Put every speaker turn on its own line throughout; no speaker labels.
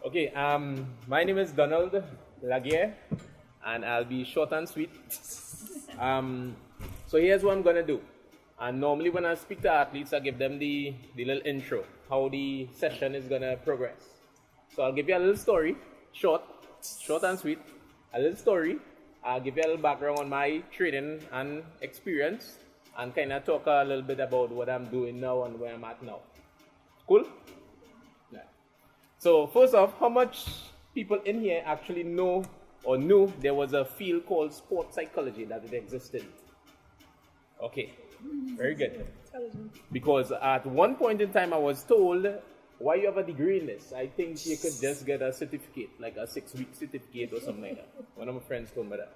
Okay, my name is Donald Laguerre, and I'll be short and sweet. So here's what I'm gonna do. And normally when I speak to athletes, I give them the little intro, how the session is gonna progress. So I'll give you a little story, short and sweet, a little story. I'll give you a little background on my training and experience, and kind of talk a little bit about what I'm doing now and where I'm at now. Cool? Yeah. So first off, how much people in here actually know or knew there was a field called sports psychology that it existed? Okay, very good. Because at one point in time I was told, why you have a degree in this? I think you could just get a certificate, like a 6-week certificate or something like that. One of my friends told me that.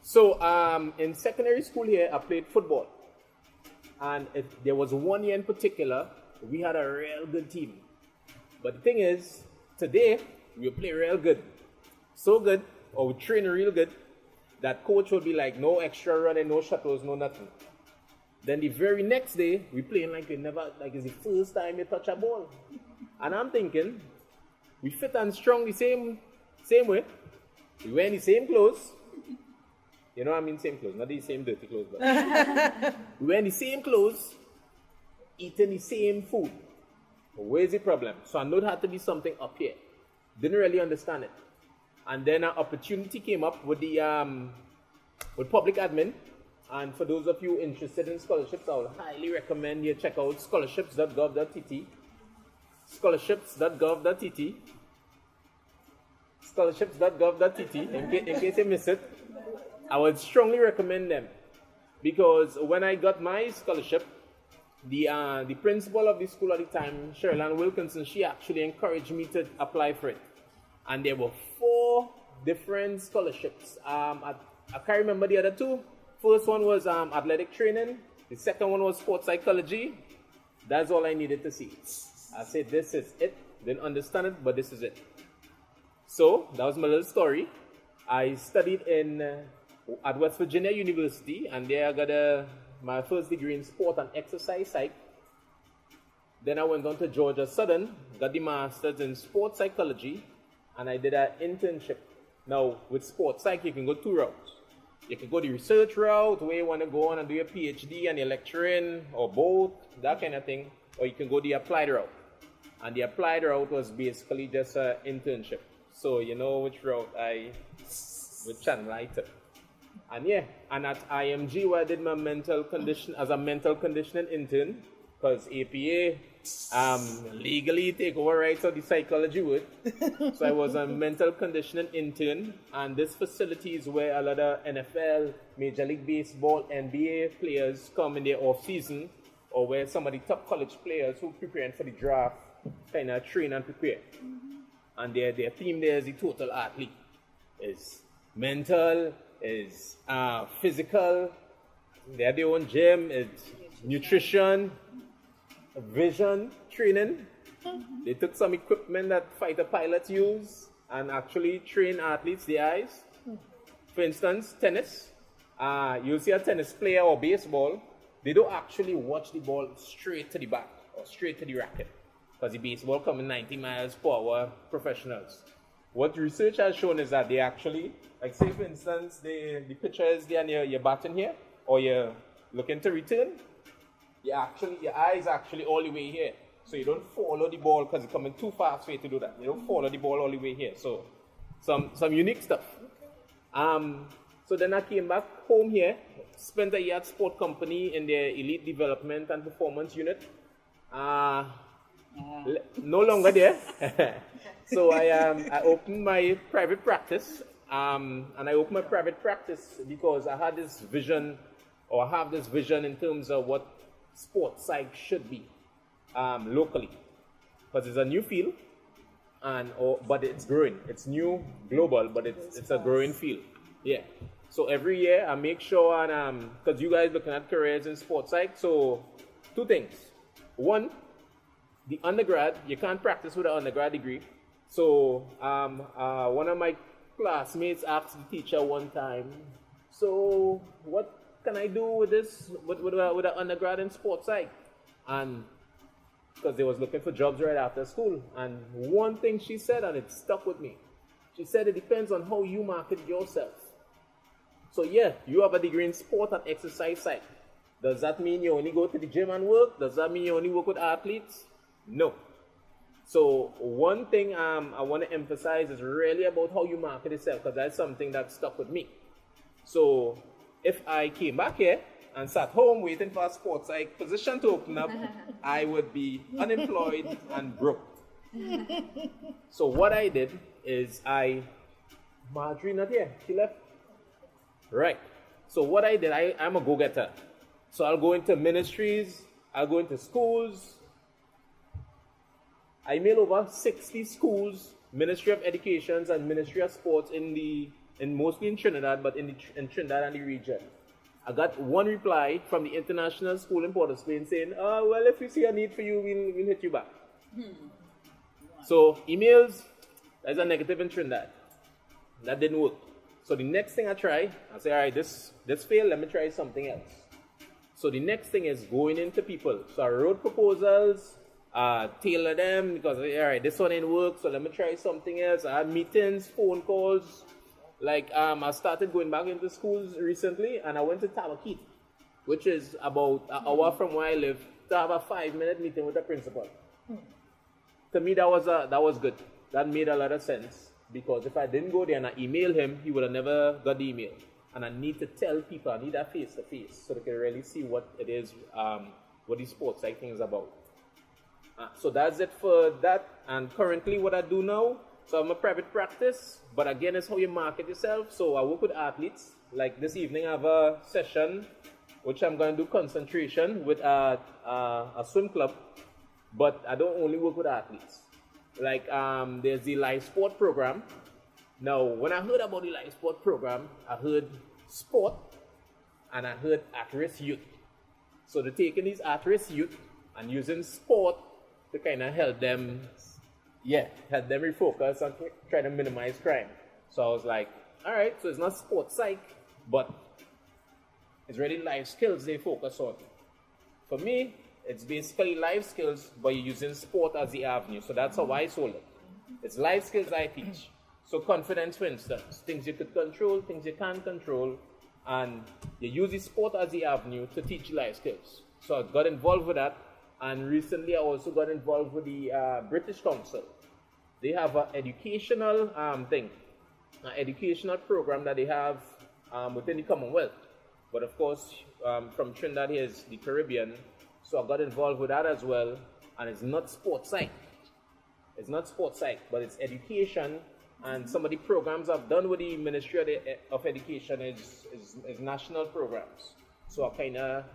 So in secondary school here, I played football. And there was one year in particular, we had a real good team. But the thing is, today, we play real good. So good, or we train real good, that coach would be like, no extra running, no shuttles, no nothing. Then the very next day, we playing like we never, like it's the first time you touch a ball. And I'm thinking, we fit and strong the same way. We wear the same clothes. You know what I mean, same clothes, not the same dirty clothes. But we wear the same clothes, eating the same food. But where's the problem? So I know there had to be something up here. Didn't really understand it. And then an opportunity came up with with public admin. And for those of you interested in scholarships, I would highly recommend you check out scholarships.gov.tt. Scholarships.gov.tt. Scholarships.gov.tt. In case you miss it, I would strongly recommend them. Because when I got my scholarship, the principal of the school at the time, Sherilyn Wilkinson, she actually encouraged me to apply for it. And there were 4 different scholarships. I can't remember the other 2. First one was athletic training. The second one was sports psychology. That's all I needed to see. I said, this is it. Didn't understand it, but this is it. So that was my little story. I studied at West Virginia University, and there I got my first degree in sport and exercise psych. Then I went on to Georgia Southern, got the master's in sports psychology, and I did an internship. Now, with sports psych, you can go 2 routes. You can go the research route, where you want to go on and do your PhD and your lecturing, or both, that kind of thing. Or you can go the applied route. And the applied route was basically just an internship. So you know which route which channel I took. And yeah, and at IMG, where I did my mental conditioning intern, because APA legally take over rights of the psychology word. So I was a mental conditioning intern, and this facility is where a lot of NFL, Major League Baseball, NBA players come in their off season, or where some of the top college players who are preparing for the draft kind of train and prepare. And their theme there is the total athlete. Is mental, is physical, they have their own gym, it's nutrition, vision training. They took some equipment that fighter pilots use and actually train athletes, their eyes. For instance, tennis. You'll see a tennis player or baseball, they don't actually watch the ball straight to the bat or straight to the racket, because the baseball coming 90 miles per hour professionals. What research has shown is that they actually, like say for instance, the pitcher is there and you're batting here, or you're looking to return, your eyes actually all the way here. So you don't follow the ball because it's coming too fast for you to do that. You don't follow the ball all the way here. So some unique stuff. So then I came back home here, spent a year at Sport Company in their elite development and performance unit. No longer there. So I opened my private practice, and I opened my private practice because I had this vision, or I have this vision in terms of what sports psych should be locally, because it's a new field, but it's growing. It's new, global, but it's a growing field. Yeah. So every year I make sure, and because you guys looking at careers in sports psych, so 2 things. One, the undergrad, you can't practice with an undergrad degree. So one of my classmates asked the teacher one time, so what can I do with this, with an undergrad in sports psych? And because they was looking for jobs right after school. And one thing she said, and it stuck with me. She said it depends on how you market yourself. So yeah, you have a degree in sport and exercise science. Does that mean you only go to the gym and work? Does that mean you only work with athletes? No. So one thing I want to emphasize is really about how you market yourself, because that's something that stuck with me. So if I came back here and sat home waiting for a sports psych position to open up, I would be unemployed and broke. So what I did is Marjorie not here, she left. Right. So what I did, I'm a go-getter. So I'll go into ministries, I'll go into schools. I mail over 60 schools, Ministry of Education and Ministry of Sports mostly in Trinidad, but in Trinidad and the region. I got one reply from the international school in Port of Spain saying, well, if we see a need for you, we'll hit you back. So emails, there's a negative in Trinidad. That didn't work. So the next thing I say, all right, this failed, let me try something else. So the next thing is going into people. So I wrote proposals, tailor them, because, all right, this one didn't work, so let me try something else. I had meetings, phone calls. Like, I started going back into schools recently, and I went to Tabaquite, which is about an hour from where I live, to have a 5-minute meeting with the principal. To me, that was good. That made a lot of sense, because if I didn't go there and I emailed him, he would have never got the email. And I need to tell people, I need that face-to-face, so they can really see what it is, what the sports psych thing is about. So that's it for that. And currently what I do now, so I'm a private practice, but again, it's how you market yourself. So I work with athletes. Like this evening, I have a session, which I'm going to do concentration with a swim club, but I don't only work with athletes. Like there's the live sport program. Now, when I heard about the live sport program, I heard sport and I heard at-risk youth. So they're taking these at-risk youth and using sport to kind of help them refocus and try to minimize crime. So I was like, all right, so it's not sports psych, but it's really life skills they focus on. For me, it's basically life skills, but you're using sport as the avenue. So that's how I sold it. It's life skills I teach. So confidence, for instance, things you could control, things you can't control, and you use the sport as the avenue to teach life skills. So I got involved with that. And recently, I also got involved with the British Council. They have an educational an educational program that they have within the Commonwealth. But of course, from Trinidad, here's the Caribbean. So I got involved with that as well. And it's not sports psych. It's not sports psych, but it's education. And some of the programs I've done with the Ministry of Education is national programs. So I kind of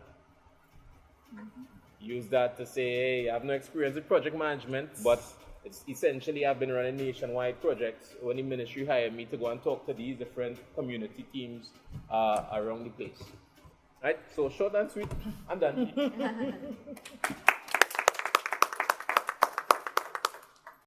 use that to say, hey, I have no experience with project management, but it's essentially I've been running nationwide projects when the ministry hired me to go and talk to these different community teams around the place. Right? So short and sweet, I'm done.